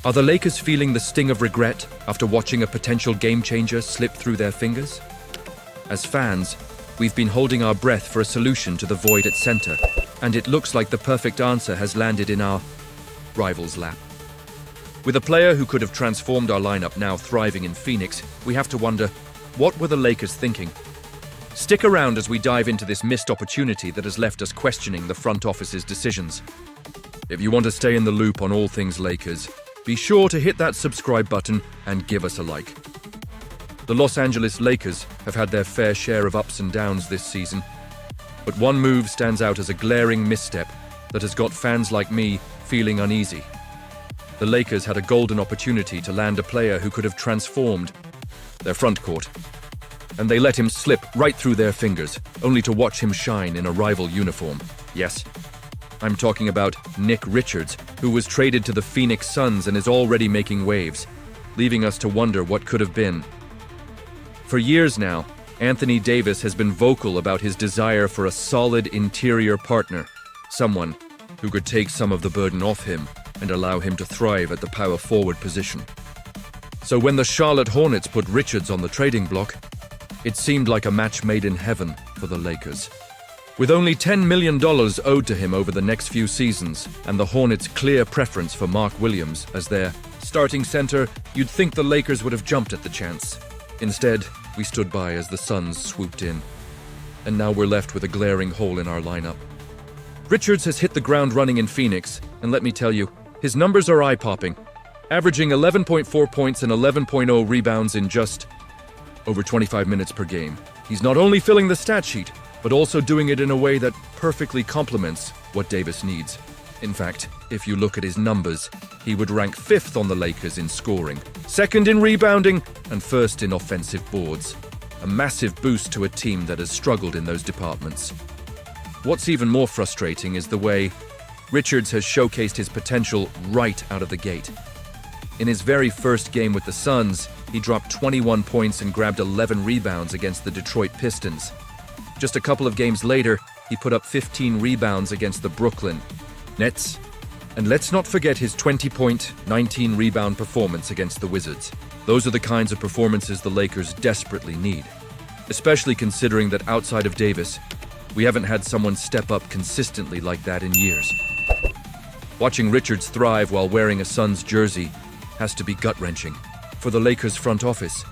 Are the Lakers feeling the sting of regret after watching a potential game-changer slip through their fingers? As fans, we've been holding our breath for a solution to the void at center, and it looks like the perfect answer has landed in our rival's lap. With a player who could have transformed our lineup now thriving in Phoenix, we have to wonder, what were the Lakers thinking? Stick around as we dive into this missed opportunity that has left us questioning the front office's decisions. If you want to stay in the loop on all things Lakers, be sure to hit that subscribe button and give us a like. The Los Angeles Lakers have had their fair share of ups and downs this season, but one move stands out as a glaring misstep that has got fans like me feeling uneasy. The Lakers had a golden opportunity to land a player who could have transformed their front court, and they let him slip right through their fingers, only to watch him shine in a rival uniform. Yes, I'm talking about Nick Richards, who was traded to the Phoenix Suns and is already making waves, leaving us to wonder what could have been. For years now, Anthony Davis has been vocal about his desire for a solid interior partner, someone who could take some of the burden off him and allow him to thrive at the power forward position. So when the Charlotte Hornets put Richards on the trading block, it seemed like a match made in heaven for the Lakers. With only $10 million owed to him over the next few seasons, and the Hornets' clear preference for Mark Williams as their starting center, you'd think the Lakers would have jumped at the chance. Instead, we stood by as the Suns swooped in. And now we're left with a glaring hole in our lineup. Richards has hit the ground running in Phoenix, and let me tell you, his numbers are eye-popping, averaging 11.4 points and 11.0 rebounds in just over 25 minutes per game. He's not only filling the stat sheet, but also doing it in a way that perfectly complements what Davis needs. In fact, if you look at his numbers, he would rank 5th on the Lakers in scoring, 2nd in rebounding, and 1st in offensive boards. A massive boost to a team that has struggled in those departments. What's even more frustrating is the way Richards has showcased his potential right out of the gate. In his very first game with the Suns, he dropped 21 points and grabbed 11 rebounds against the Detroit Pistons. Just a couple of games later, he put up 15 rebounds against the Brooklyn Nets. And let's not forget his 20-point, 19-rebound performance against the Wizards. Those are the kinds of performances the Lakers desperately need, especially considering that outside of Davis, we haven't had someone step up consistently like that in years. Watching Richards thrive while wearing a Suns jersey has to be gut-wrenching for the Lakers front office.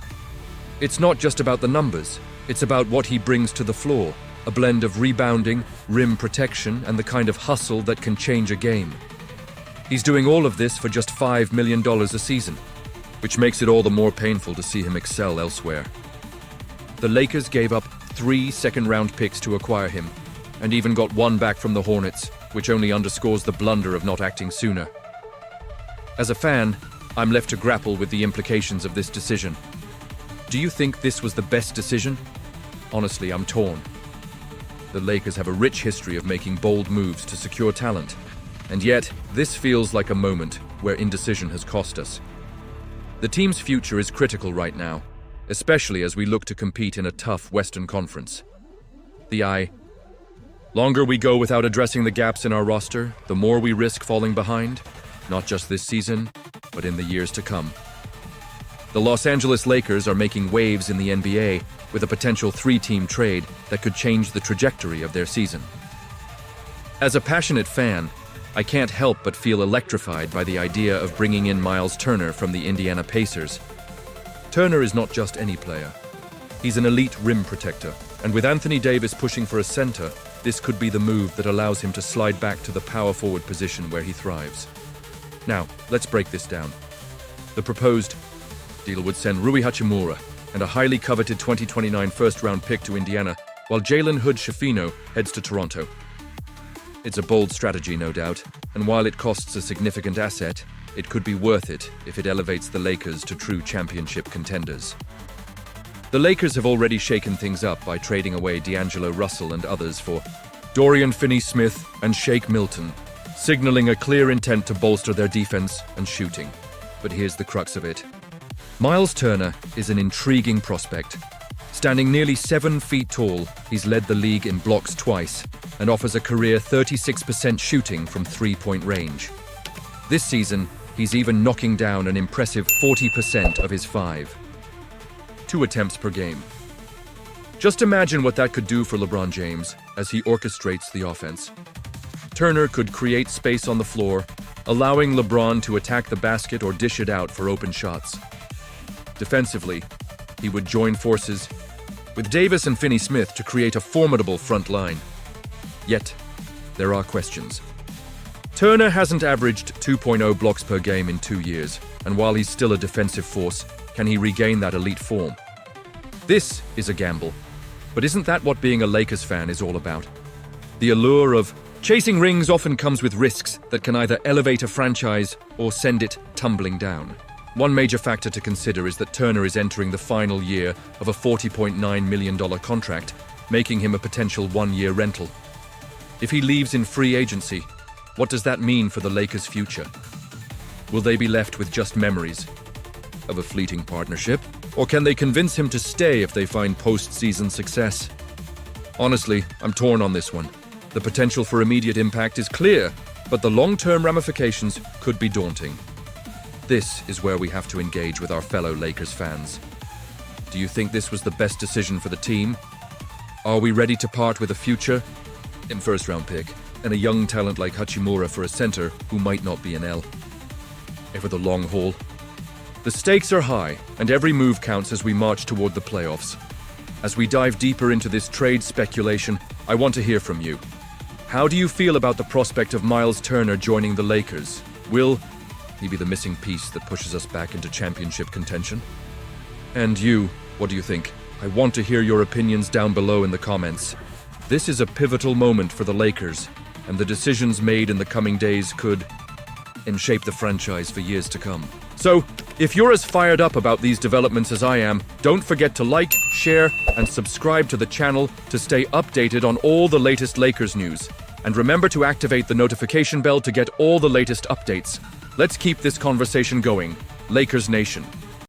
It's not just about the numbers, it's about what he brings to the floor, a blend of rebounding, rim protection, and the kind of hustle that can change a game. He's doing all of this for just $5 million a season, which makes it all the more painful to see him excel elsewhere. The Lakers gave up 3 second-round picks to acquire him, and even got one back from the Hornets, which only underscores the blunder of not acting sooner. As a fan, I'm left to grapple with the implications of this decision. Do you think this was the best decision? Honestly, I'm torn. The Lakers have a rich history of making bold moves to secure talent, and yet this feels like a moment where indecision has cost us. The team's future is critical right now, especially as we look to compete in a tough Western Conference. The longer we go without addressing the gaps in our roster, the more we risk falling behind, not just this season, but in the years to come. The Los Angeles Lakers are making waves in the NBA with a potential 3-team trade that could change the trajectory of their season. As a passionate fan, I can't help but feel electrified by the idea of bringing in Miles Turner from the Indiana Pacers. Turner is not just any player. He's an elite rim protector, and with Anthony Davis pushing for a center, this could be the move that allows him to slide back to the power forward position where he thrives. Now, let's break this down. The proposed deal would send Rui Hachimura and a highly coveted 2029 first-round pick to Indiana, while Jalen Hood-Schifino heads to Toronto. It's a bold strategy, no doubt, and while it costs a significant asset, it could be worth it if it elevates the Lakers to true championship contenders. The Lakers have already shaken things up by trading away D'Angelo Russell and others for Dorian Finney-Smith and Shake Milton, signaling a clear intent to bolster their defense and shooting. But here's the crux of it. Miles Turner is an intriguing prospect. Standing nearly 7 feet tall, he's led the league in blocks twice and offers a career 36% shooting from 3-point range. This season, He's even knocking down an impressive 40% of his 5 attempts per game. Just imagine what that could do for LeBron James as he orchestrates the offense. Turner could create space on the floor, allowing LeBron to attack the basket or dish it out for open shots. Defensively, he would join forces with Davis and Finney-Smith to create a formidable front line. Yet, there are questions. Turner hasn't averaged 2.0 blocks per game in 2 years, and while he's still a defensive force, can he regain that elite form? This is a gamble, but isn't that what being a Lakers fan is all about? The allure of chasing rings often comes with risks that can either elevate a franchise or send it tumbling down. One major factor to consider is that Turner is entering the final year of a $40.9 million contract, making him a potential one-year rental. If he leaves in free agency, what does that mean for the Lakers' future? Will they be left with just memories of a fleeting partnership? Or can they convince him to stay if they find post-season success? Honestly, I'm torn on this one. The potential for immediate impact is clear, but the long-term ramifications could be daunting. This is where we have to engage with our fellow Lakers fans. Do you think this was the best decision for the team? Are we ready to part with a future in first-round pick and a young talent like Hachimura for a center who might not be an L? For the long haul, the stakes are high, and every move counts as we march toward the playoffs. As we dive deeper into this trade speculation, I want to hear from you. How do you feel about the prospect of Miles Turner joining the Lakers? Will he be the missing piece that pushes us back into championship contention? And you, what do you think? I want to hear your opinions down below in the comments. This is a pivotal moment for the Lakers, and the decisions made in the coming days could shape the franchise for years to come. So, if you're as fired up about these developments as I am, don't forget to like, share, and subscribe to the channel to stay updated on all the latest Lakers news. And remember to activate the notification bell to get all the latest updates. Let's keep this conversation going. Lakers Nation.